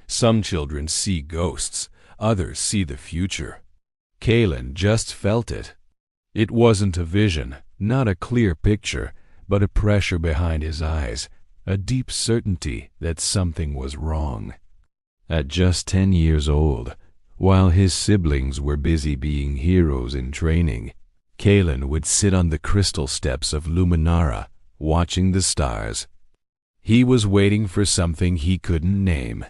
Some children see ghosts, others see the future. Kaelen just felt it. It wasn't a vision, not a clear picture, but a pressure behind his eyes, a deep certainty that something was wrong. At just 10 years old, while his siblings were busy being heroes in training, Kaelen would sit on the crystal steps of Luminara, watching the stars. He was waiting for something he couldn't name.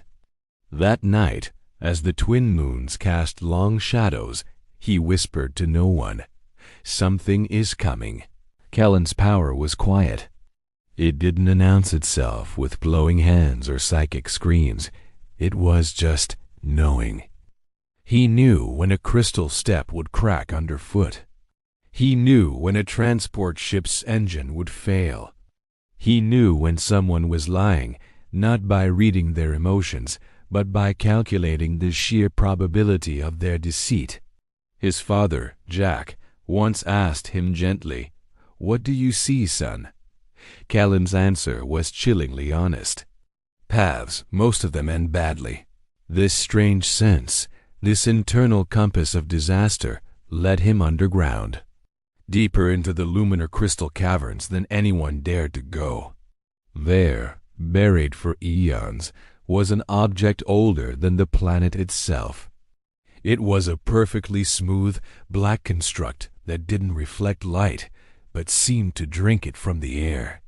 That night, as the twin moons cast long shadows, he whispered to no one, "Something is coming." Kaelen's power was quiet. It didn't announce itself with glowing hands or psychic screams. It was just knowing. He knew when a crystal step would crack underfoot. He knew when a transport ship's engine would fail. He knew when someone was lying, not by reading their emotions, but by calculating the sheer probability of their deceit. His father, Jack, once asked him gently, "What do you see, son?" Kaelen's answer was chillingly honest. "Paths, most of them end badly." This strange sense, this internal compass of disaster, led him underground, deeper into the luminar crystal caverns than anyone dared to go. There, buried for eons, was an object older than the planet itself. It was a perfectly smooth, black construct that didn't reflect light, but seemed to drink it from the air.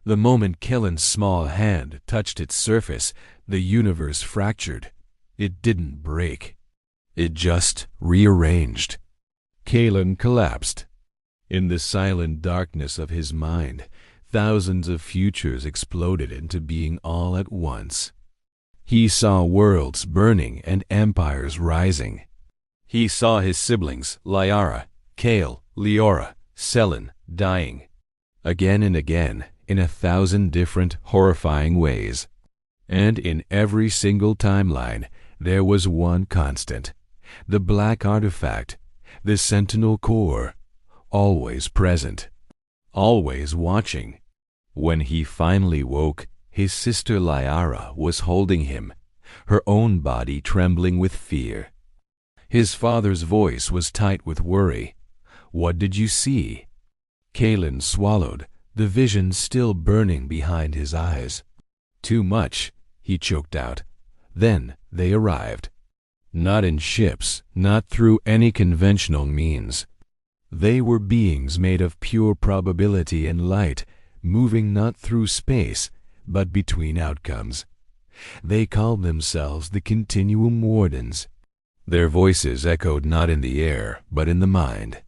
The moment Kaelen's small hand touched its surface, the universe fractured. It didn't break. It just rearranged. Kaelen collapsed. In the silent darkness of his mind, thousands of futures exploded into being all at once. He saw worlds burning and empires rising. He saw his siblings, Liara, Kael, Leora, Selen, dying. Again and again, in 1,000 different, horrifying ways. And in every single timeline, there was one constant. The black artifact, the Sentinel core, always present, always watching. When he finally woke, his sister Liara was holding him, her own body trembling with fear. His father's voice was tight with worry. "What did you see?" Kaelen swallowed, the vision still burning behind his eyes. "Too much," he choked out. Then they arrived. Not in ships, not through any conventional means. They were beings made of pure probability and light, moving not through space, but between outcomes. They called themselves the Continuum Wardens. Their voices echoed not in the air, but in the mind.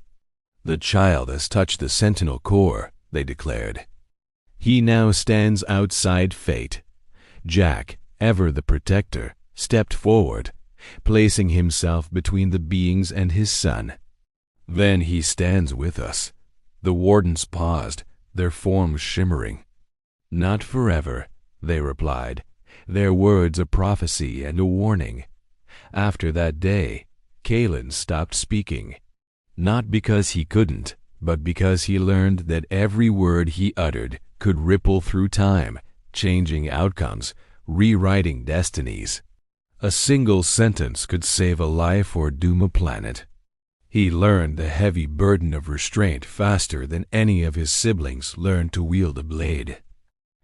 "The child has touched the Sentinel core," they declared. "He now stands outside fate." Jack, ever the protector, stepped forward, placing himself between the beings and his son. "Then he stands with us." The wardens paused, their forms shimmering. "Not forever," they replied, their words a prophecy and a warning. After that day, Kaelen stopped speaking. Not because he couldn't, but because he learned that every word he uttered could ripple through time, changing outcomes, rewriting destinies. A single sentence could save a life or doom a planet. He learned the heavy burden of restraint faster than any of his siblings learned to wield a blade.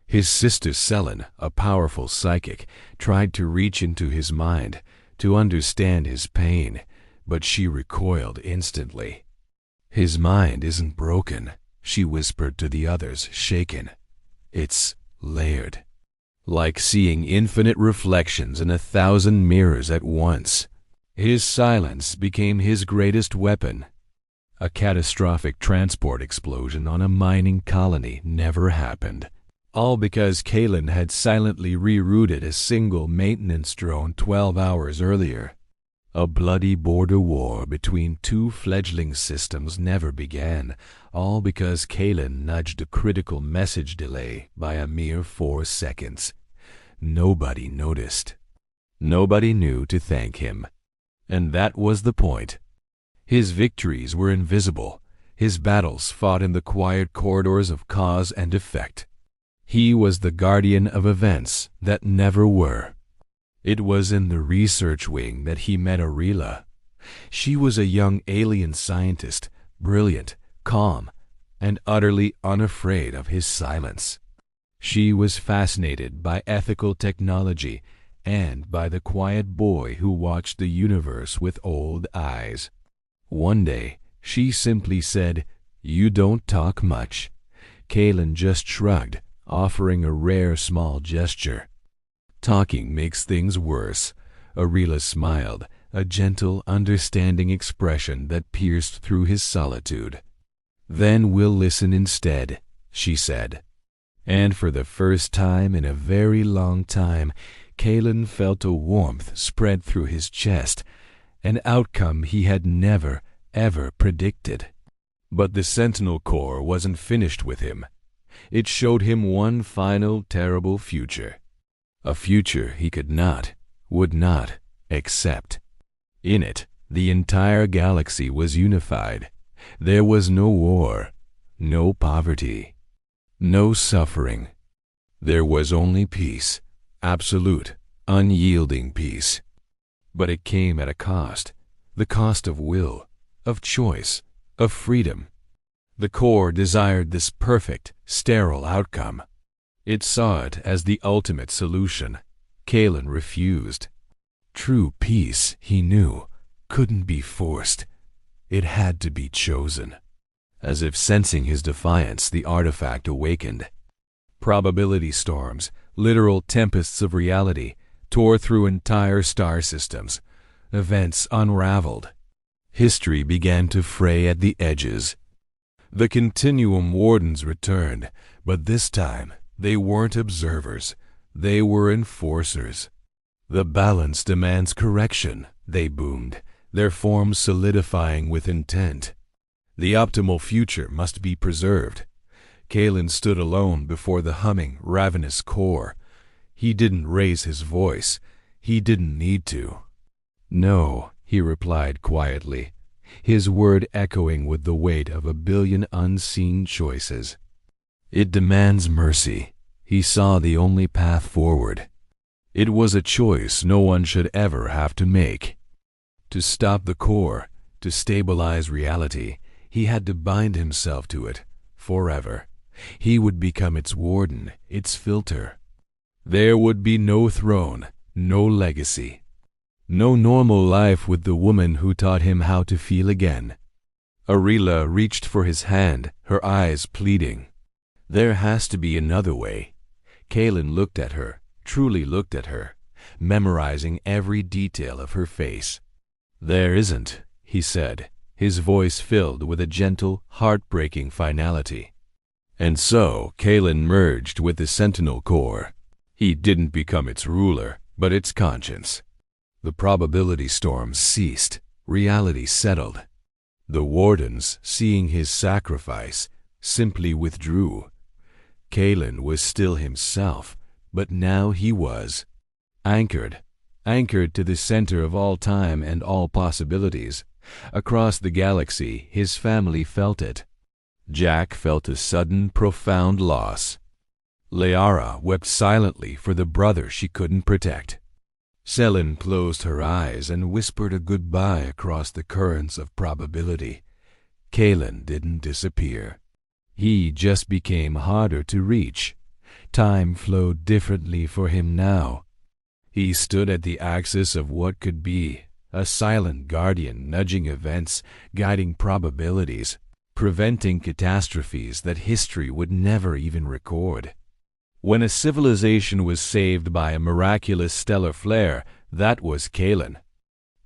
His sister Selen, a powerful psychic, tried to reach into his mind, to understand his pain, but she recoiled instantly. "His mind isn't broken," she whispered to the others, shaken. "It's layered. Like seeing infinite reflections in 1,000 mirrors at once." His silence became his greatest weapon. A catastrophic transport explosion on a mining colony never happened. All because Kaelen had silently rerouted a single maintenance drone 12 hours earlier. A bloody border war between two fledgling systems never began, all because Kaelen nudged a critical message delay by a mere 4 seconds. Nobody noticed. Nobody knew to thank him. And that was the point. His victories were invisible, his battles fought in the quiet corridors of cause and effect. He was the guardian of events that never were. It was in the research wing that he met Arila. She was a young alien scientist, brilliant, calm, and utterly unafraid of his silence. She was fascinated by ethical technology and by the quiet boy who watched the universe with old eyes. One day, she simply said, "You don't talk much." Kaelen just shrugged, offering a rare small gesture. "Talking makes things worse." Arila smiled, a gentle, understanding expression that pierced through his solitude. "Then we'll listen instead," she said. And for the first time in a very long time, Kaelen felt a warmth spread through his chest, an outcome he had never, ever predicted. But the Sentinel Corps wasn't finished with him. It showed him one final terrible future. A future he could not, would not, accept. In it, the entire galaxy was unified. There was no war, no poverty, no suffering. There was only peace, absolute, unyielding peace. But it came at a cost, the cost of will, of choice, of freedom. The Corps desired this perfect, sterile outcome. It saw it as the ultimate solution. Kaelen refused. True peace, he knew, couldn't be forced. It had to be chosen. As if sensing his defiance, the artifact awakened. Probability storms, literal tempests of reality, tore through entire star systems. Events unraveled. History began to fray at the edges. The Continuum Wardens returned, but this time they weren't observers. They were enforcers. "The balance demands correction," they boomed, their forms solidifying with intent. The optimal future must be preserved. Kaelen stood alone before the humming, ravenous Corps. He didn't raise his voice. He didn't need to. "No," he replied quietly, his word echoing with the weight of a billion unseen choices. "It demands mercy." He saw the only path forward. It was a choice no one should ever have to make. To stop the Corps, to stabilize reality, he had to bind himself to it, forever. He would become its warden, its filter. There would be no throne, no legacy, no normal life with the woman who taught him how to feel again. Arila reached for his hand, her eyes pleading. "There has to be another way." Kaelen looked at her, truly looked at her, memorizing every detail of her face. "There isn't," he said, his voice filled with a gentle, heartbreaking finality. And so Kaelen merged with the Sentinel Corps. He didn't become its ruler, but its conscience. The probability storms ceased. Reality settled. The Wardens, seeing his sacrifice, simply withdrew. Kaelen was still himself, but now he was anchored to the center of all time and all possibilities. Across the galaxy, his family felt it. Jack felt a sudden, profound loss. Liara wept silently for the brother she couldn't protect. Selin closed her eyes and whispered a goodbye across the currents of probability. Kaelen didn't disappear. He just became harder to reach. Time flowed differently for him now. He stood at the axis of what could be, a silent guardian nudging events, guiding probabilities, preventing catastrophes that history would never even record. When a civilization was saved by a miraculous stellar flare, that was Kaelen.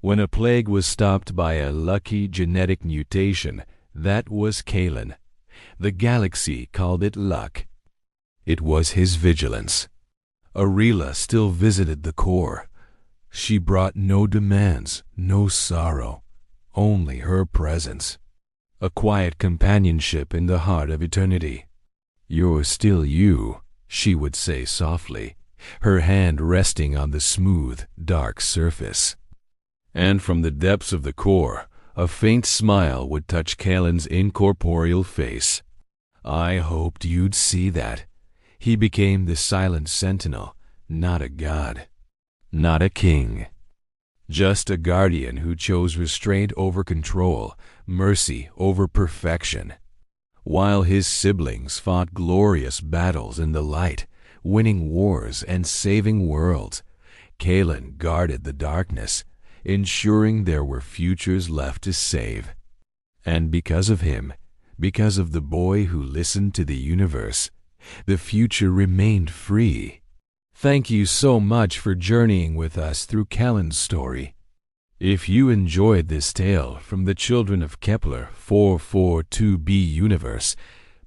When a plague was stopped by a lucky genetic mutation, that was Kaelen. The galaxy called it luck. It was his vigilance. Arila still visited the Corps. She brought no demands, no sorrow, only her presence. A quiet companionship in the heart of eternity. "You're still you," she would say softly, her hand resting on the smooth, dark surface. And from the depths of the Corps, a faint smile would touch Kaelen's incorporeal face. "I hoped you'd see that." He became the silent sentinel, not a god. not a king. Just a guardian who chose restraint over control, mercy over perfection. While his siblings fought glorious battles in the light, winning wars and saving worlds, Kaelen guarded the darkness, ensuring there were futures left to save. And because of him, because of the boy who listened to the universe, the future remained free. Thank you so much for journeying with us through Kaelen's story. If you enjoyed this tale from the children of Kepler 442b universe,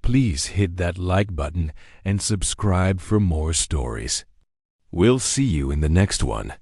please hit that like button and subscribe for more stories. We'll see you in the next one.